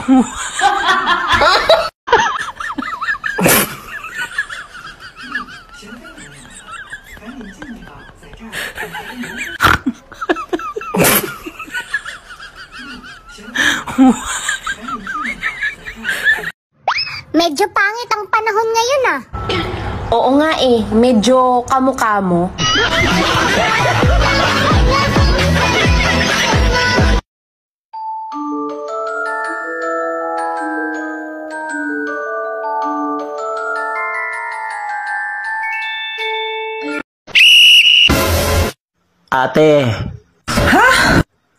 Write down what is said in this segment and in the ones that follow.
Medyo pangit ang panahon ngayon ah. Oo nga eh, medyo kamo-kamo. Ate. Ha?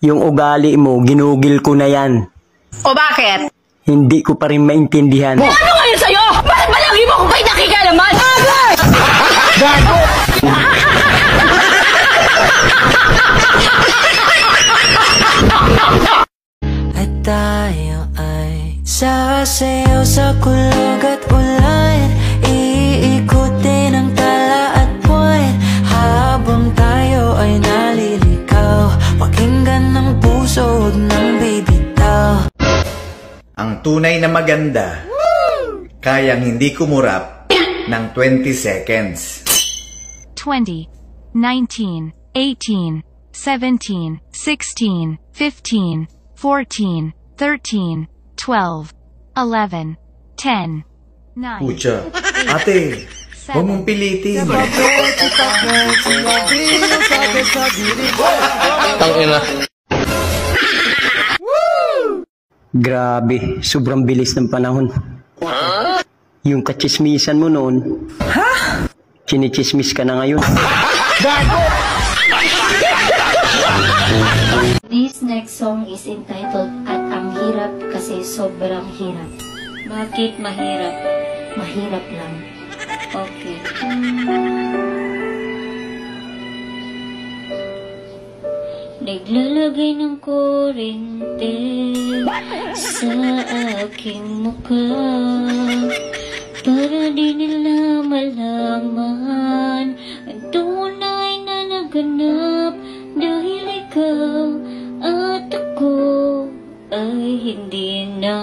Yung ugali mo, ginugil ko na yan. O bakit? Hindi ko pa rin maintindihan. Ano ngayon sa'yo? Bakit palagi mo kung ba'y nakikalaman? Gago! At tayo ay sasayaw sa kulog at ulan, iikutin ang tala at buwan, habang tayo ay naliligaw. Pakinggan ng puso, huwag nang bibitaw. Ang tunay na maganda, kayang hindi kumurap ng 20 seconds. 20, 19, 18, 17, 16, 15, 14, 13, 12, 11, 10, 9, Pucha, ate, huwag mong pilitin. Tangina. Grabe, sobrang bilis ng panahon. Yung kachismisan mo noon, chinichismis ka na ngayon. This next song is entitled At Ang Hirap kasi sobrang hirap. Bakit mahirap? Mahirap lang. Okay. Naglalagay ng kurente sa aking mukha para di nila malaman ang tunay na naganap, dahil ikaw at ako ay hindi na.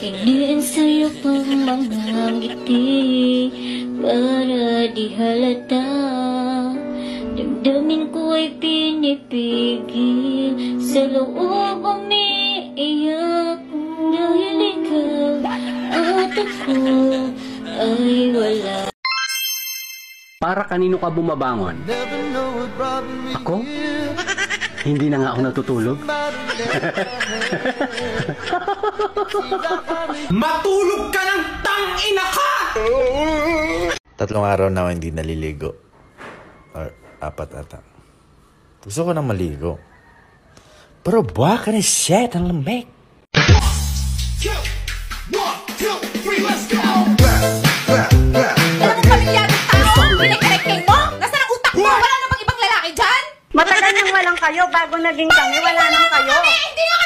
Hiniin sa'yo pang mga ngiti para di halata, damdamin ko ay pinipigil, sa loob umiiyak, dahil ikaw at ako ay wala. Para kanino ka bumabangon? Ako? Hindi na nga ako natutulog. Matulog ka ng tangina ka! 3 araw na ako hindi naliligo. Or 4 ata. Gusto ko na maligo. Pero baka ni shit ang lamig. 1, 2, 3, let's go! Alam mo pamilyadong tao? Pinag-correcting mo? Nasaan ang utak mo? Wala namang ibang lalaki dyan? Matagal nang walang kayo, bago naging kami, wala nang kayo. Hindi na